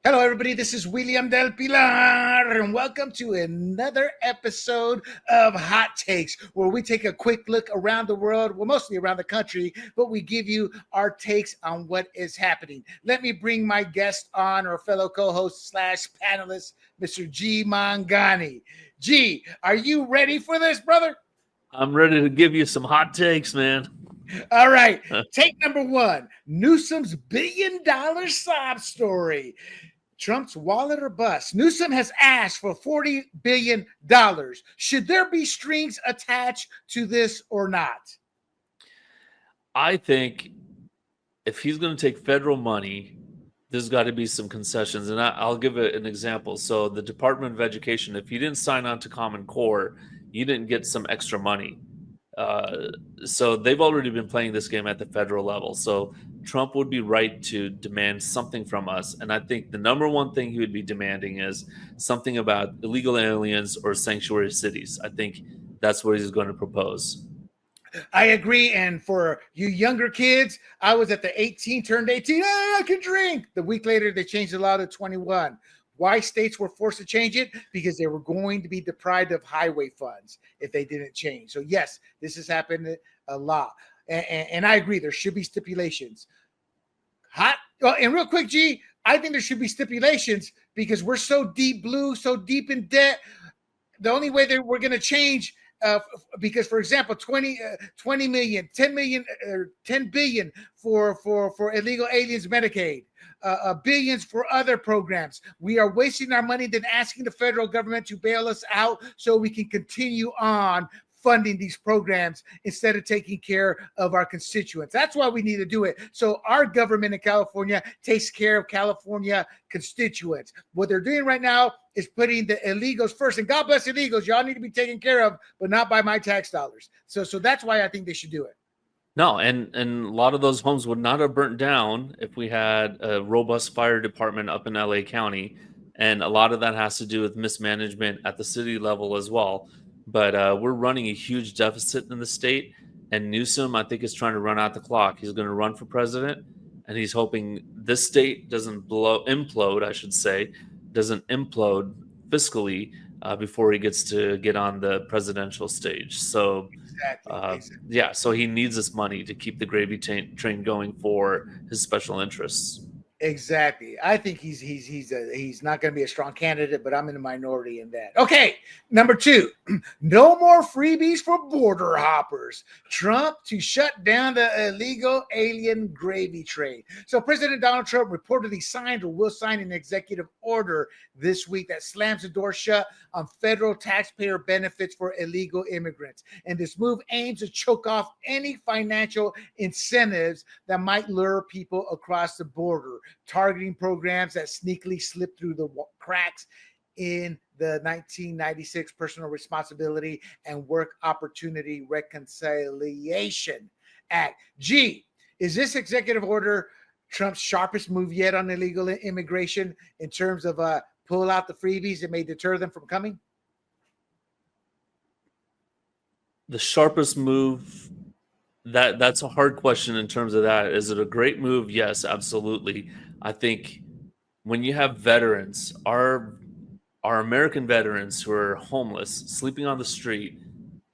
Hello, everybody. This is William del Pilar, and welcome to another episode of Hot Takes, where we take a quick look around the world, well, mostly around the country, but we give you our takes on what is happening. Let me bring my guest on, our fellow co-host / panelist, Mr. G. Manghani. G, are you ready for this, brother? I'm ready to give you some hot takes, man. All right. Take number one, Newsom's billion-dollar sob story. Trump's wallet or bust. Newsom has asked for $40 billion. Should there be strings attached to this or not? I think if he's going to take federal money, there's got to be some concessions. And I'll give an example. So the Department of Education, if you didn't sign on to Common Core, you didn't get some extra money. So they've already been playing this game at the federal level. So Trump would be right to demand something from us. And I think the number one thing he would be demanding is something about illegal aliens or sanctuary cities. I think that's what he's going to propose. I agree. And for you younger kids, I was at the turned 18. I can drink. The week later, they changed the law to 21. Why states were forced to change it? Because they were going to be deprived of highway funds if they didn't change. So yes, this has happened a lot. And I agree, there should be stipulations. And real quick, G, I think there should be stipulations because we're so deep blue, so deep in debt. The only way that we're going to change, because, for example, 20 million, 10 million, or 10 billion for illegal aliens Medicaid. Billions for other programs. We are wasting our money than asking the federal government to bail us out so we can continue on funding these programs instead of taking care of our constituents. That's why we need to do it. So our government in California takes care of California constituents. What they're doing right now is putting the illegals first. And God bless illegals. Y'all need to be taken care of, but not by my tax dollars. So that's why I think they should do it. No, and a lot of those homes would not have burnt down if we had a robust fire department up in LA County. And a lot of that has to do with mismanagement at the city level as well. But we're running a huge deficit in the state. And Newsom, I think, is trying to run out the clock. He's going to run for president. And he's hoping this state doesn't implode fiscally before he gets to get on the presidential stage. So exactly. Yeah, so he needs this money to keep the gravy train going for his special interests. Exactly. I think he's not going to be a strong candidate, but I'm in the minority in that. Okay, number two, no more freebies for border hoppers. Trump to shut down the illegal alien gravy train. So President Donald Trump reportedly signed or will sign an executive order this week that slams the door shut on federal taxpayer benefits for illegal immigrants. And this move aims to choke off any financial incentives that might lure people across the border, targeting programs that sneakily slip through the cracks in the 1996 Personal Responsibility and Work Opportunity Reconciliation Act. G, is this executive order Trump's sharpest move yet on illegal immigration in terms of pull out the freebies that may deter them from coming? The sharpest move, that's a hard question in terms of that. Is it a great move? Yes, absolutely. I think when you have veterans, our American veterans who are homeless, sleeping on the street,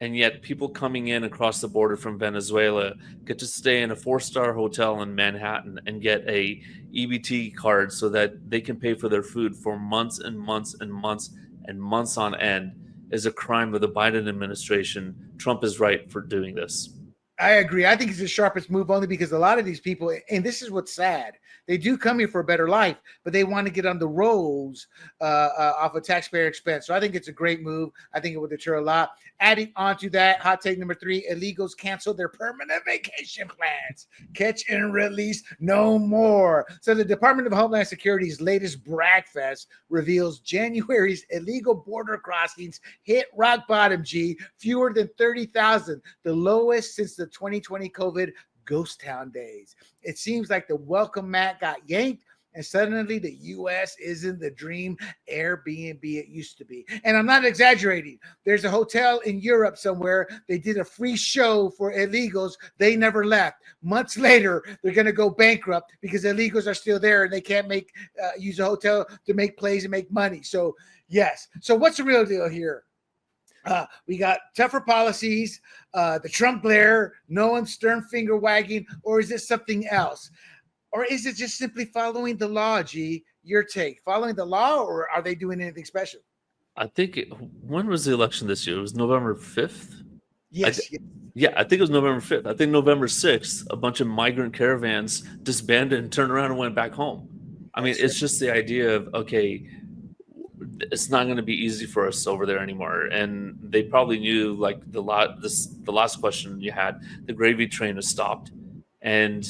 and yet people coming in across the border from Venezuela get to stay in a 4-star hotel in Manhattan and get a EBT card so that they can pay for their food for months and months and months and months on end is a crime of the Biden administration. Trump is right for doing this. I agree. I think it's the sharpest move only because a lot of these people, and this is what's sad, they do come here for a better life, but they want to get on the rolls off of taxpayer expense. So I think it's a great move. I think it will deter a lot. Adding on to that, hot take number 3, illegals cancel their permanent vacation plans. Catch and release no more. So the Department of Homeland Security's latest bragfest reveals January's illegal border crossings hit rock bottom, G, fewer than 30,000, the lowest since the 2020 COVID ghost town days. It seems like the welcome mat got yanked And suddenly the U.S. isn't the dream Airbnb it used to be. And I'm not exaggerating. There's a hotel in Europe somewhere. They did a free show for illegals. They never left. Months later, they're going to go bankrupt because illegals are still there and they can't use a hotel to make plays and make money. So, yes. So what's the real deal here? We got tougher policies, the Trump glare, no one stern finger wagging, or is it something else? Or is it just simply following the law, G? Your take. Following the law, or are they doing anything special? I think when was the election this year? It was November 5th? Yes. Yeah, I think it was November 5th. I think November 6th, a bunch of migrant caravans disbanded and turned around and went back home. I mean, it's just the idea of, okay, it's not going to be easy for us over there anymore. And they probably knew, like the last question you had, the gravy train has stopped, and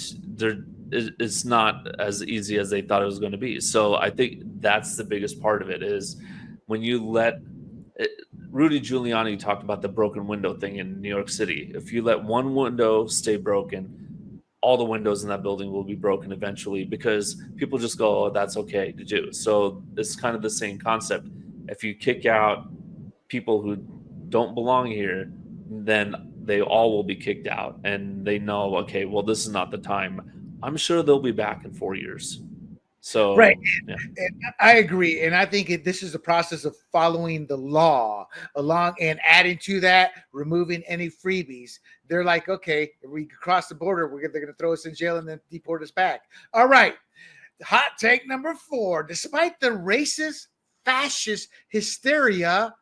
it's not as easy as they thought it was going to be. So I think that's the biggest part of it, is when you Rudy Giuliani talked about the broken window thing in New York City. If you let one window stay broken, all the windows in that building will be broken eventually, because people just go, oh, that's okay to do. So it's kind of the same concept. If you kick out people who don't belong here, then they all will be kicked out, and they know, okay, well, this is not the time. I'm sure they'll be back in 4 years. So, right. Yeah. And I agree. And I think this is a process of following the law along and adding to that, removing any freebies. They're like, okay, if we cross the border, they're going to throw us in jail and then deport us back. All right. Hot take number 4. Despite the racist, fascist hysteria,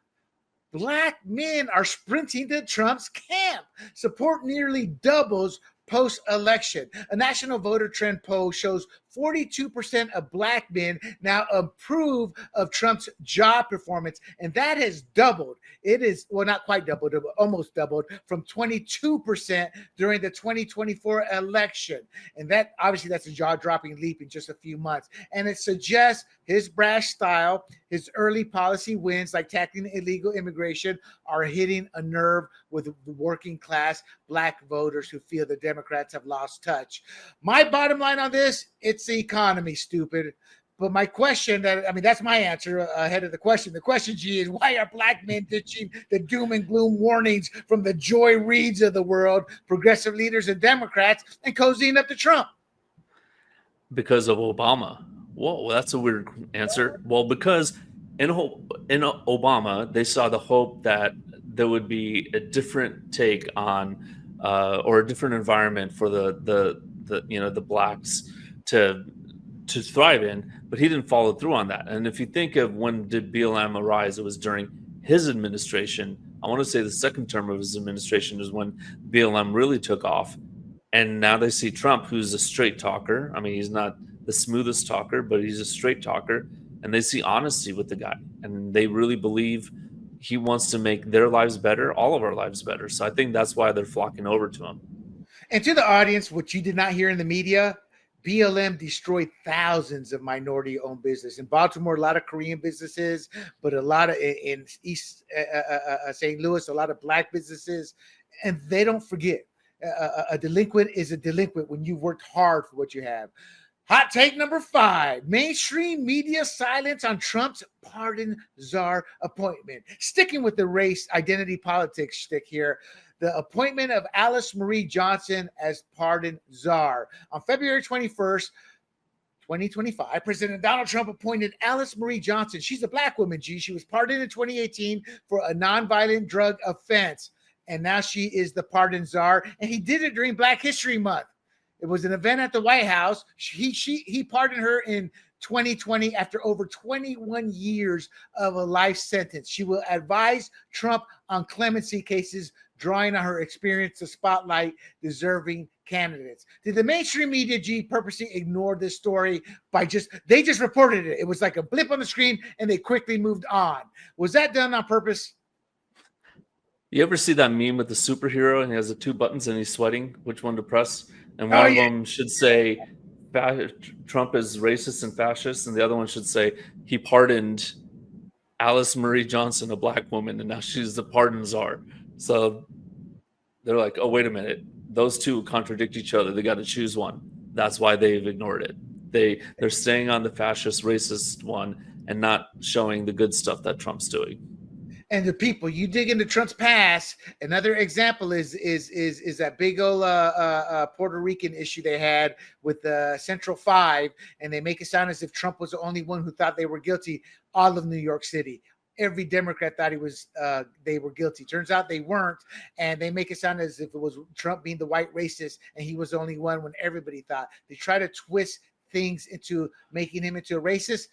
Black men are sprinting to Trump's camp. Support nearly doubles post-election. A national voter trend poll shows 42% of Black men now approve of Trump's job performance, and that has doubled. It is, well, not quite doubled, but almost doubled from 22% during the 2024 election. And that, obviously, that's a jaw-dropping leap in just a few months. And it suggests his brash style, his early policy wins, like tackling illegal immigration, are hitting a nerve with the working class Black voters who feel the Democrats have lost touch. My bottom line on this, it's the economy, stupid. But my question, that's my answer ahead of the question. The question, G, is why are Black men ditching the doom and gloom warnings from the Joy Reids of the world, progressive leaders and Democrats, and cozying up to Trump? Because of Obama. Whoa, that's a weird answer. Well, because in Obama, they saw the hope that there would be a different take on or a different environment for the Blacks to thrive in, but he didn't follow through on that. And if you think of when did BLM arise, it was during his administration. I want to say the second term of his administration is when BLM really took off. And now they see Trump, who's a straight talker. I mean, he's not the smoothest talker, but he's a straight talker. And they see honesty with the guy. And they really believe he wants to make their lives better, all of our lives better. So I think that's why they're flocking over to him. And to the audience, what you did not hear in the media, BLM destroyed thousands of minority-owned businesses. In Baltimore, a lot of Korean businesses, but a lot of in East St. Louis, a lot of Black businesses. And they don't forget. A delinquent is a delinquent when you've worked hard for what you have. Hot take number 5, mainstream media silence on Trump's pardon czar appointment. Sticking with the race identity politics shtick here, the appointment of Alice Marie Johnson as pardon czar. On February 21st, 2025, President Donald Trump appointed Alice Marie Johnson. She's a Black woman, G. She was pardoned in 2018 for a nonviolent drug offense. And now she is the pardon czar. And he did it during Black History Month. It was an event at the White House. He pardoned her in 2020 after over 21 years of a life sentence. She will advise Trump on clemency cases, drawing on her experience to spotlight deserving candidates. Did the mainstream media, G, purposely ignore this story they just reported it? It was like a blip on the screen and they quickly moved on. Was that done on purpose? You ever see that meme with the superhero and he has the 2 buttons and he's sweating which one to press? And one of them should say Trump is racist and fascist, and the other one should say he pardoned Alice Marie Johnson, a Black woman, and now she's the pardon czar. So they're like, oh, wait a minute. Those two contradict each other. They got to choose one. That's why they've ignored it. They're staying on the fascist, racist one and not showing the good stuff that Trump's doing. And the people, you dig into Trump's past. Another example is that big old Puerto Rican issue they had with the Central Five, and they make it sound as if Trump was the only one who thought they were guilty. All of New York City, every Democrat thought they were guilty. Turns out they weren't, and they make it sound as if it was Trump being the white racist, and he was the only one when everybody thought. They try to twist things into making him into a racist.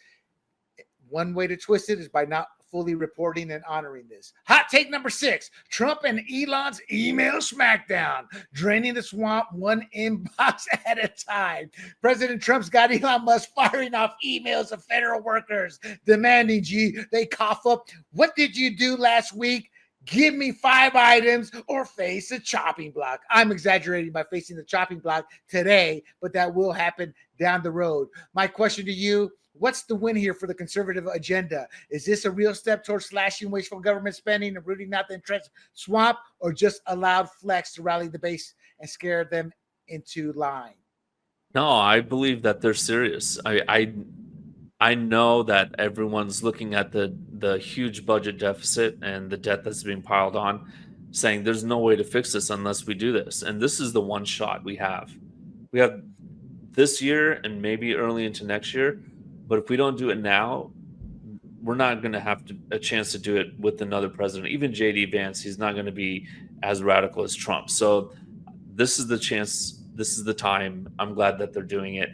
One way to twist it is by not fully reporting and honoring this. Hot take number 6, Trump and Elon's email smackdown, draining the swamp one inbox at a time. President Trump's got Elon Musk firing off emails of federal workers demanding they cough up, what did you do last week? Give me 5 items or face a chopping block. I'm exaggerating by facing the chopping block today, but that will happen down the road. My question to you, what's the win here for the conservative agenda? Is this a real step towards slashing wasteful government spending and rooting out the entrenched swamp, or just a loud flex to rally the base and scare them into line? No, I believe that they're serious. I know that everyone's looking at the huge budget deficit and the debt that's being piled on, saying there's no way to fix this unless we do this. And this is the one shot we have. We have this year and maybe early into next year. But if we don't do it now, we're not going to have a chance to do it with another president. Even J.D. Vance, he's not going to be as radical as Trump. So this is the chance. This is the time. I'm glad that they're doing it.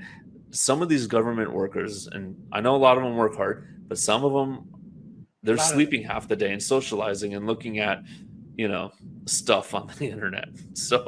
Some of these government workers, and I know a lot of them work hard, but some of them, they're sleeping half the day and socializing and looking at, stuff on the internet. So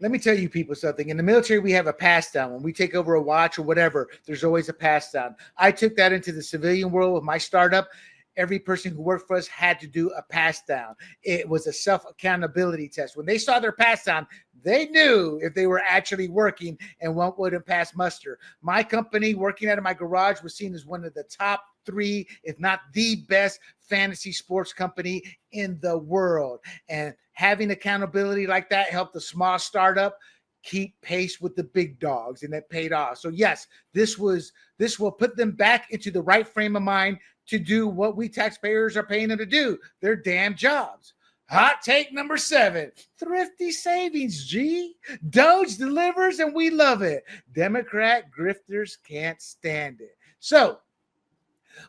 let me tell you people something. In the military, we have a pass down. When we take over a watch or whatever, there's always a pass down. I took that into the civilian world with my startup. Every person who worked for us had to do a pass down. It was a self-accountability test. When they saw their pass down, they knew if they were actually working and one wouldn't pass muster. My company, working out of my garage, was seen as one of the top 3, if not the best fantasy sports company in the world. And having accountability like that helped a small startup keep pace with the big dogs, and it paid off. So yes, this will put them back into the right frame of mind to do what we taxpayers are paying them to do, their damn jobs. Hot take number 7, thrifty savings, G. Doge delivers and we love it. Democrat grifters can't stand it. So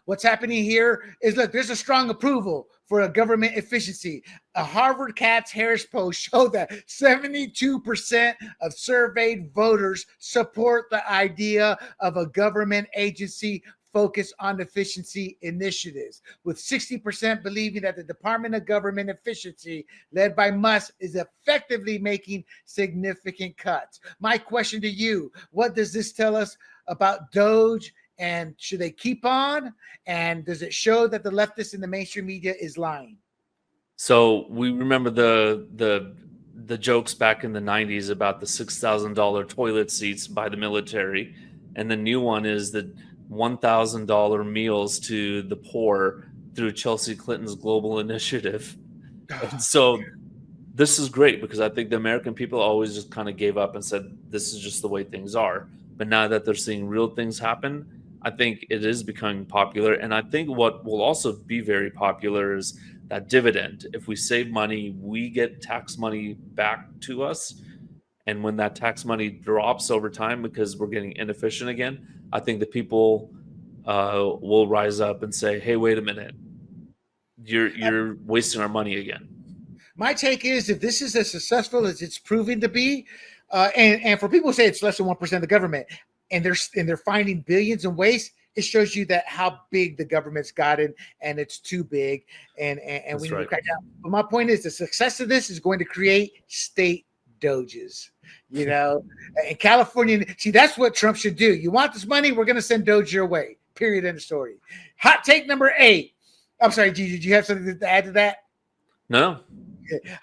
what's happening here is, look, there's a strong approval for a government efficiency. A Harvard Katz Harris poll showed that 72% of surveyed voters support the idea of a government agency focused on efficiency initiatives, with 60% believing that the Department of Government Efficiency, led by Musk, is effectively making significant cuts. My question to you, what does this tell us about Doge? And should they keep on? And does it show that the leftists in the mainstream media is lying? So we remember the jokes back in the 90s about the $6,000 toilet seats by the military. And the new one is the $1,000 meals to the poor through Chelsea Clinton's global initiative. And so this is great because I think the American people always just kind of gave up and said, this is just the way things are. But now that they're seeing real things happen, I think it is becoming popular. And I think what will also be very popular is that dividend. If we save money, we get tax money back to us. And when that tax money drops over time because we're getting inefficient again, I think the people will rise up and say, hey, wait a minute, you're wasting our money again. My take is, if this is as successful as it's proving to be, and for people who say it's less than 1% of the government, and they're finding billions in waste, it shows you that how big the government's gotten, and it's too big, and we need to crack down. But my point is, the success of this is going to create state Doges. In California, see, that's what Trump should do. You want this money? We're going to send Doge your way. Period. End of story. Hot take number 8. I'm sorry, G, did you have something to add to that? No.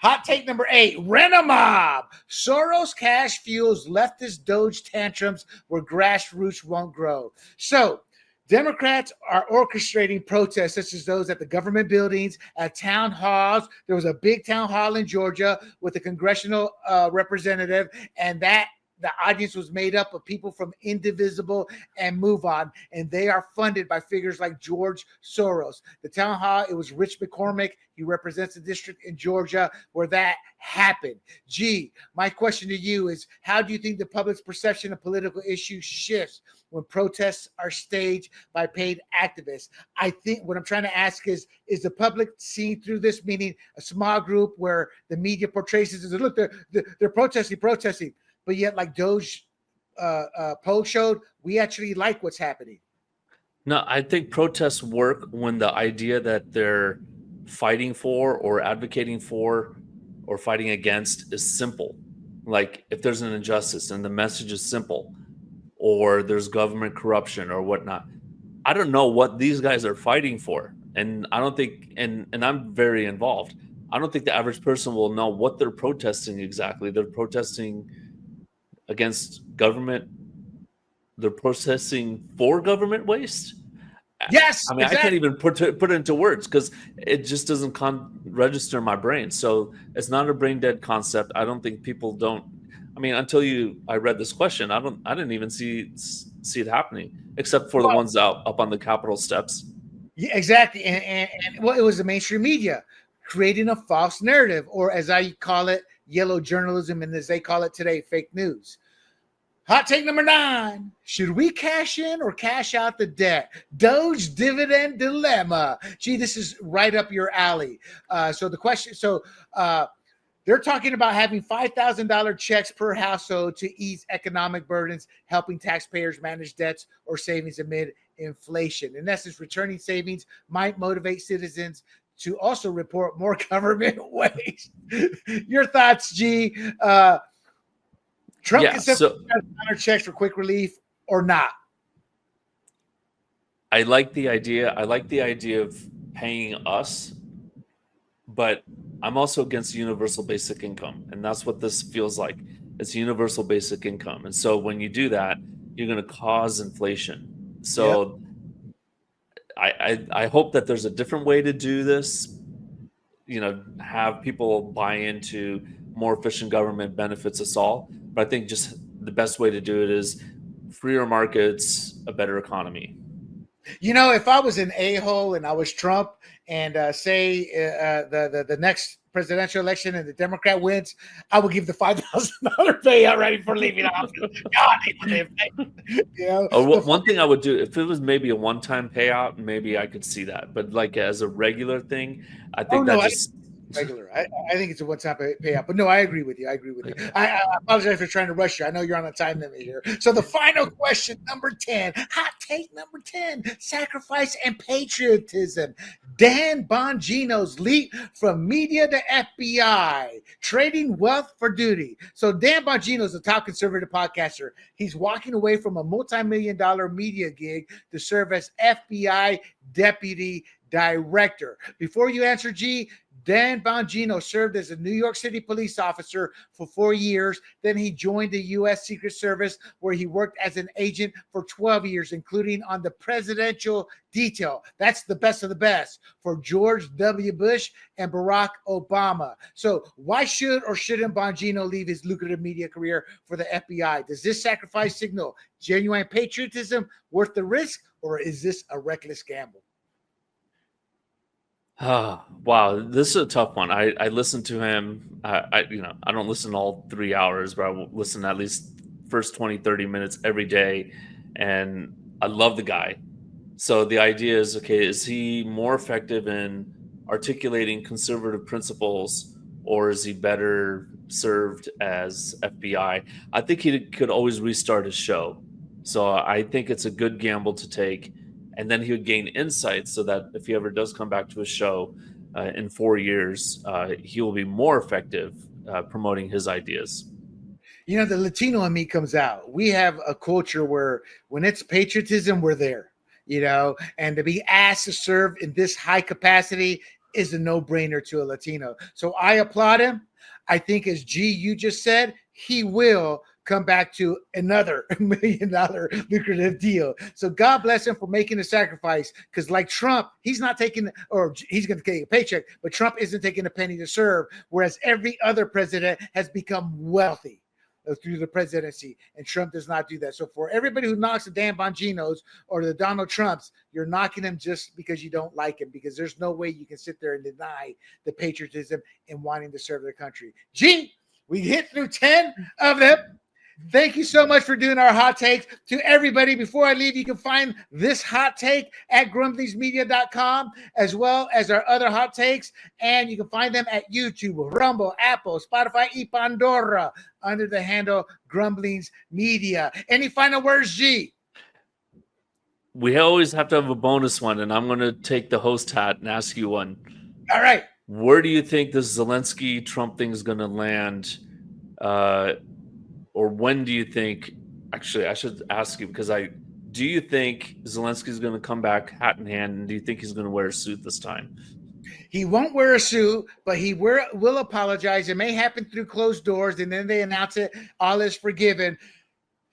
Hot take number 8, rent a mob. Soros cash fuels leftist Doge tantrums where grassroots won't grow. So Democrats are orchestrating protests such as those at the government buildings, at town halls. There was a big town hall in Georgia with a congressional representative, and that the audience was made up of people from Indivisible and Move On, and they are funded by figures like George Soros. The town hall, it was Rich McCormick. He represents the district in Georgia where that happened. G, my question to you is, how do you think the public's perception of political issues shifts when protests are staged by paid activists? I think what I'm trying to ask is the public seeing through this, meaning a small group where the media portrays this as, look, they're protesting, but yet, like Doge poll showed, we actually like what's happening. No, I think protests work when the idea that they're fighting for or advocating for or fighting against is simple. Like if there's an injustice and the message is simple, or there's government corruption or whatnot. I don't know what these guys are fighting for. And I don't think, and I'm very involved, I don't think the average person will know what they're protesting exactly. They're protesting against government. They're protesting for government waste. Yes, I mean, exactly. I can't even put it into words because it just doesn't register in my brain. So it's not a brain dead concept. I don't think people don't. I mean, until I read this question, I didn't even see it happening, except for the ones up on the Capitol steps. Yeah, exactly. And well, it was the mainstream media creating a false narrative, or as I call it, yellow journalism, and as they call it today, fake news. Hot take number 9. Should we cash in or cash out the debt? Doge dividend dilemma. Gee, this is right up your alley. So the question, they're talking about having $5,000 checks per household to ease economic burdens, helping taxpayers manage debts or savings amid inflation. In essence, returning savings might motivate citizens to also report more government waste. Your thoughts, G? Trump can send $5,000 checks for quick relief or not? I like the idea. I like the idea of paying us, but I'm also against universal basic income, and that's what this feels like. It's universal basic income, and so when you do that, you're going to cause inflation. So, I hope that there's a different way to do this. You know, have people buy into more efficient government benefits us all. But I think just the best way to do it is freer markets, a better economy. You know, if I was an a-hole and I was Trump, and say the next presidential election and the Democrat wins, I would give the $5,000 payout right before leaving office. God, you know, one thing I would do, if it was maybe a one-time payout, maybe I could see that. But like as a regular thing, I think regular. I think it's a one-time payout. But no, I agree with you. I apologize for trying to rush you. I know you're on a time limit here. So the final question, number 10, hot take number 10, sacrifice and patriotism. Dan Bongino's leap from media to FBI, trading wealth for duty. So Dan Bongino is a top conservative podcaster. He's walking away from a multi-million-dollar media gig to serve as FBI deputy director. Before you answer, G, Dan Bongino served as a New York City police officer for 4 years. Then he joined the U.S. Secret Service, where he worked as an agent for 12 years, including on the presidential detail. That's the best of the best for George W. Bush and Barack Obama. So why should or shouldn't Bongino leave his lucrative media career for the FBI? Does this sacrifice signal genuine patriotism worth the risk, or is this a reckless gamble? Wow, this is a tough one. I listened to him. I don't listen all 3 hours, but I will listen at least first 20, 30 minutes every day. And I love the guy. So the idea is, okay, is he more effective in articulating conservative principles, or is he better served as FBI? I think he could always restart his show. So I think it's a good gamble to take. And then he would gain insights so that if he ever does come back to his show in 4 years, he will be more effective promoting his ideas. You know, the Latino in me comes out. We have a culture where when it's patriotism, we're there, you know, and to be asked to serve in this high capacity is a no-brainer to a Latino. So I applaud him. I think, as G, you just said, he will come back to another $1 million lucrative deal. So God bless him for making a sacrifice, because like Trump, he's not taking, or he's going to take a paycheck, but Trump isn't taking a penny to serve, whereas every other president has become wealthy. through the presidency, and Trump does not do that. So for everybody who knocks the Dan Bonginos or the Donald Trumps, you're knocking them just because you don't like him, because there's no way you can sit there and deny the patriotism and wanting to serve their country. Gee, we hit through 10 of them. Thank you so much for doing our hot takes. To everybody, before I leave, you can find this hot take at grumblingsmedia.com, as well as our other hot takes, and you can find them at YouTube, Rumble, Apple, Spotify, y Pandora, under the handle Grumblings Media. Any final words, G? We always have to have a bonus one, and I'm going to take the host hat and ask you one. All right. Where do you think this Zelenskyy Trump thing is going to land? Or when do you think, actually, I should ask you, because do you think Zelenskyy is going to come back hat in hand, and do you think he's going to wear a suit this time? He won't wear a suit, but he will apologize. It may happen through closed doors, and then they announce it, all is forgiven.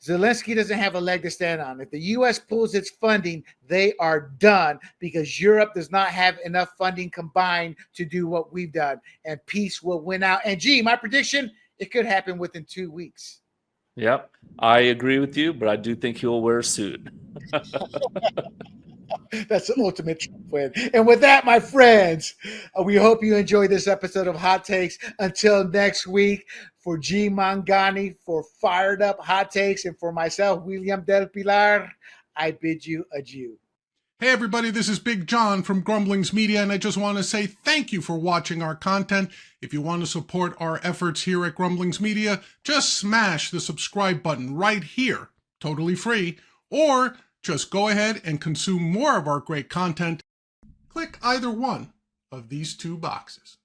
Zelenskyy doesn't have a leg to stand on. If the U.S. pulls its funding, they are done, because Europe does not have enough funding combined to do what we've done, and peace will win out. And G, my prediction, it could happen within 2 weeks. Yep, I agree with you, but I do think he'll wear a suit. That's the ultimate Trump win. And with that, my friends, we hope you enjoyed this episode of Hot Takes. Until next week, for G. Manghani, for Fired Up Hot Takes, and for myself, William Del Pilar, I bid you adieu. Hey everybody, this is Big John from Grumblings Media, and I just want to say thank you for watching our content. If you want to support our efforts here at Grumblings Media, just smash the subscribe button right here, totally free, or just go ahead and consume more of our great content. Click either one of these two boxes.